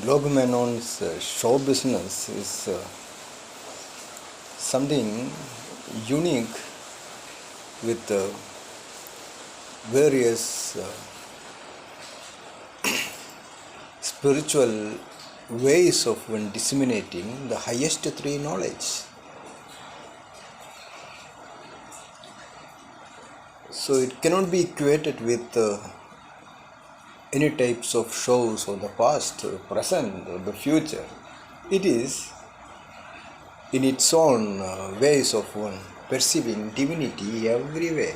Globe Manon's show business is something unique with various spiritual ways of one disseminating the highest three knowledge. So it cannot be equated with any types of shows or the past or present or the future. It is in its own ways of one perceiving divinity everywhere.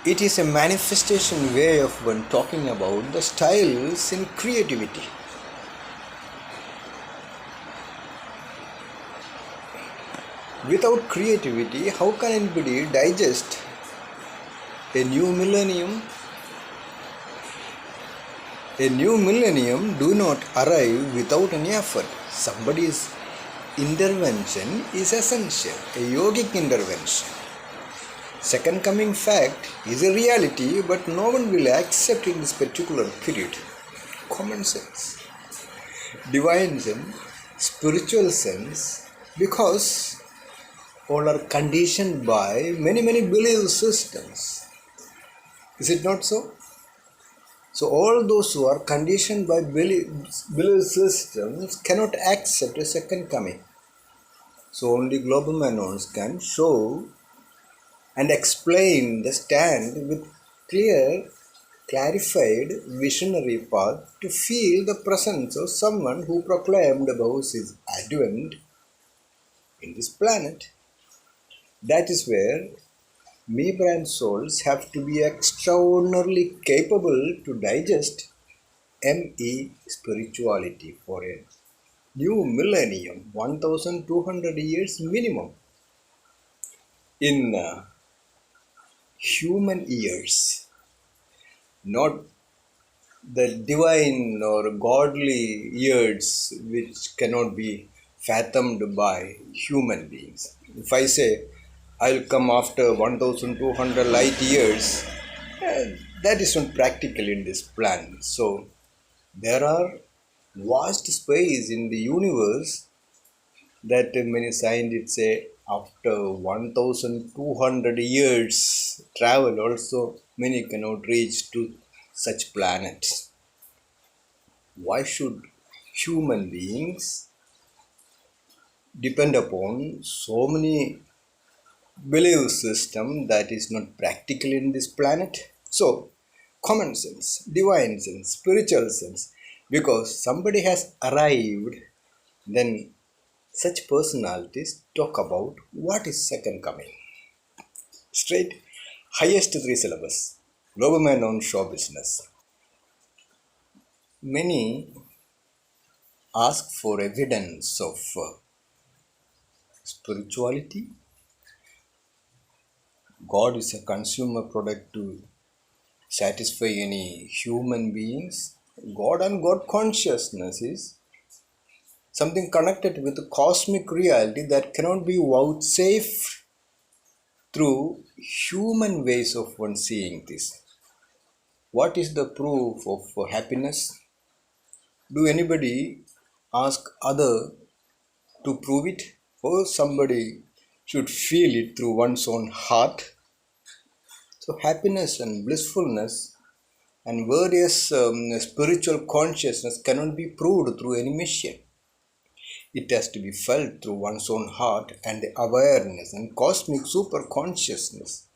It is a manifestation way of one talking about the styles in creativity. Without creativity, how can anybody digest a new millennium? A new millennium do not arrive without any effort. Somebody's intervention is essential, a yogic intervention. Second coming fact is a reality, but no one will accept in this particular period. Common sense, divine sense, spiritual sense, because all are conditioned by many belief systems. Is it not so? So all those who are conditioned by belief systems cannot accept a second coming. So only global manons can show and explain the stand with clear, clarified, visionary path to feel the presence of someone who proclaimed about his advent in this planet. That is where me brand souls have to be extraordinarily capable to digest ME spirituality for a new millennium, 1200 years minimum. In human ears, not the divine or godly ears which cannot be fathomed by human beings. If I say I'll come after 1200 light years, that is not practical in this plan. So there are vast space in the universe that many scientists say after 1200 years travel also many cannot reach to such planets. Why should human beings depend upon so many belief system that is not practical in this planet? So common sense, divine sense, spiritual sense, because somebody has arrived, then such personalities talk about what is second coming. Straight, highest three syllabus, global man on show business. Many ask for evidence of spirituality. God is a consumer product to satisfy any human beings. God and God consciousness is something connected with the cosmic reality that cannot be vouchsafed through human ways of one seeing this. What is the proof of happiness? Do anybody ask other to prove it? Or somebody should feel it through one's own heart? So happiness and blissfulness and various spiritual consciousness cannot be proved through any machine. It has to be felt through one's own heart and the awareness and cosmic super consciousness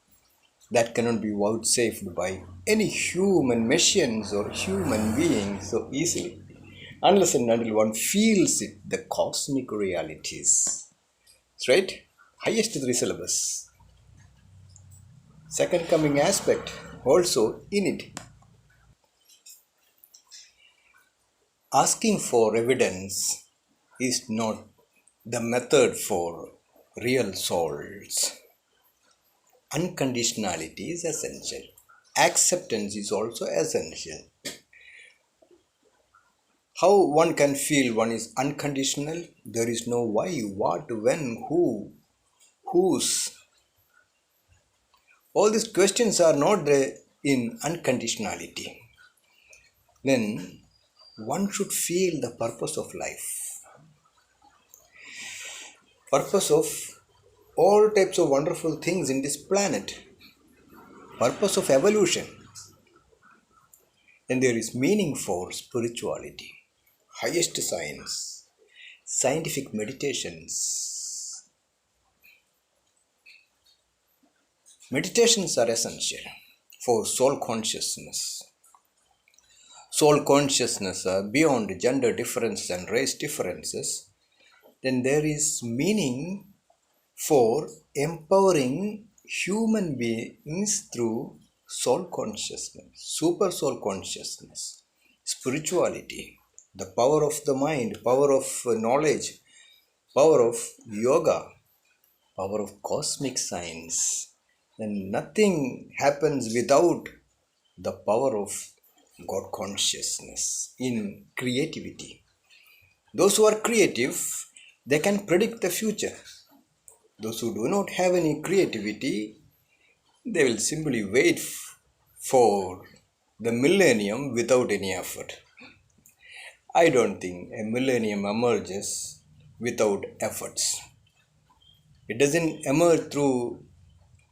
that cannot be vouchsafed by any human machines or human beings so easily, unless and until one feels it, the cosmic realities. Right? Highest three syllabus. Second coming aspect also in it. Asking for evidence is not the method for real souls. Unconditionality is essential. Acceptance is also essential. How one can feel one is unconditional? There is no why, what, when, who, whose. All these questions are not there in unconditionality. Then one should feel the purpose of life. Purpose of all types of wonderful things in this planet. Purpose of evolution. And there is meaning for spirituality, highest science, scientific meditations. Meditations are essential for soul consciousness. Soul consciousness beyond gender differences and race differences, then there is meaning for empowering human beings through soul consciousness, super soul consciousness, spirituality, the power of the mind, power of knowledge, power of yoga, power of cosmic science. Then nothing happens without the power of God consciousness in creativity. Those who are creative, they can predict the future. Those who do not have any creativity, they will simply wait for the millennium without any effort. I don't think a millennium emerges without efforts. It doesn't emerge through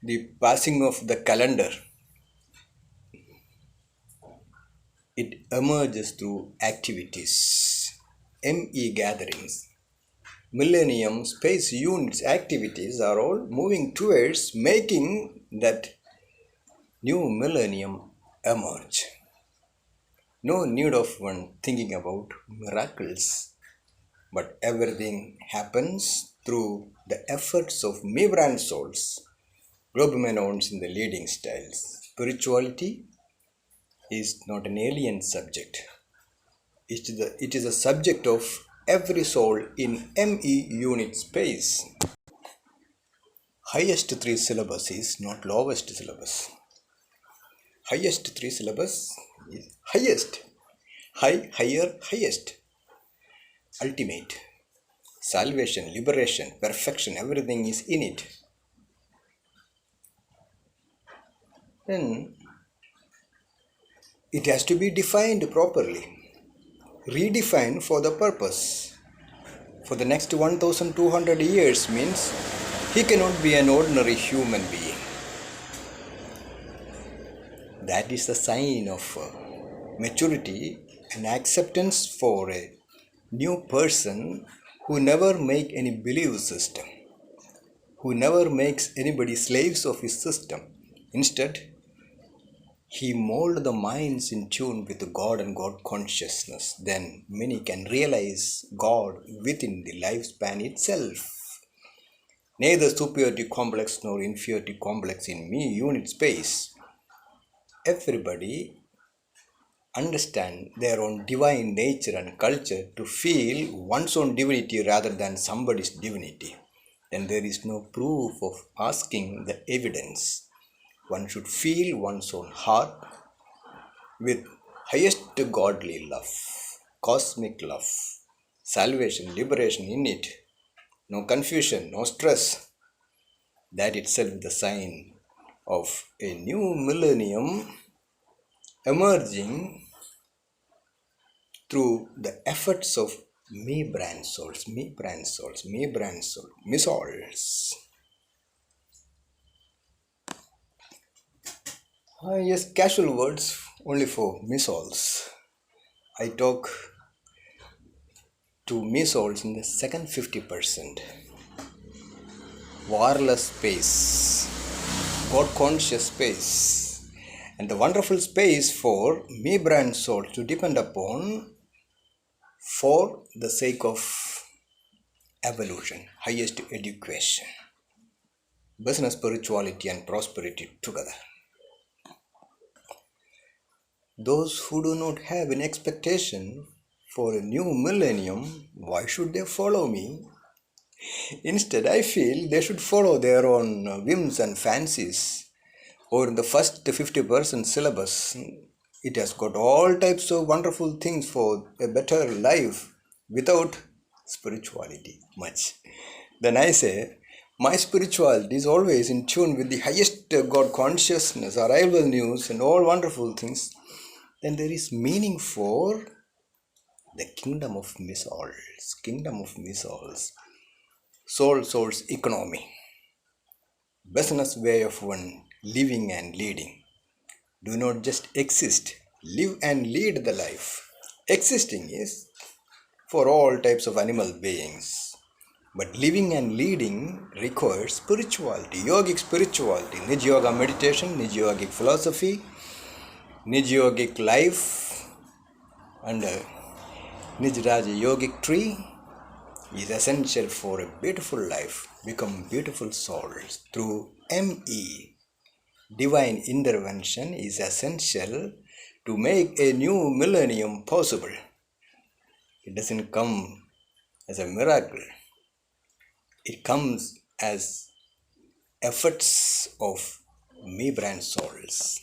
the passing of the calendar. It emerges through activities, ME gatherings. Millennium Space Unit's activities are all moving towards making that new millennium emerge. No need of one thinking about miracles, but everything happens through the efforts of me brand souls, global in the leading styles. Spirituality is not an alien subject. It is a subject of every soul in ME unit space. Highest three syllabus is not lowest syllabus. Highest three syllabus is highest. High, higher, highest. Ultimate. Salvation, liberation, perfection, everything is in it. Then it has to be defined properly. Redefined for the purpose. For the next 1200 years means he cannot be an ordinary human being. That is the sign of maturity and acceptance for a new person who never make any belief system, who never makes anybody slaves of his system. Instead, he mold the minds in tune with God and God consciousness. Then many can realize God within the lifespan itself. Neither superiority complex nor inferiority complex in me unit space. Everybody understand their own divine nature and culture to feel one's own divinity rather than somebody's divinity. Then there is no proof of asking the evidence. One should feel one's own heart with highest godly love, cosmic love, salvation, liberation in it. No confusion, no stress. That itself is the sign of a new millennium emerging through the efforts of me brand souls, me brand souls, me brand soul, MESSOULS. Yes, casual words only for MESSOULS. I talk to MESSOULS in the second 50%. Wireless space, God conscious space, and the wonderful space for me brand soul to depend upon for the sake of evolution, highest education, business, spirituality, and prosperity together. Those who do not have an expectation for a new millennium, why should they follow me? Instead, I feel they should follow their own whims and fancies. Or in the first 50% syllabus, it has got all types of wonderful things for a better life without spirituality much. Then I say, My spirituality is always in tune with the highest God consciousness, arrival news, and all wonderful things. Then there is meaning for the kingdom of MESSOULS, soul source economy, business way of one living and leading. Do not just exist, live and lead the life. Existing is for all types of animal beings, but living and leading requires spirituality, yogic spirituality, Nij Yoga meditation, Nij Yogic philosophy, Nij Yogic life, and Nij Raja yogic tree is essential for a beautiful life, become beautiful souls through ME. Divine intervention is essential to make a new millennium possible. It doesn't come as a miracle. It comes as efforts of me brand souls.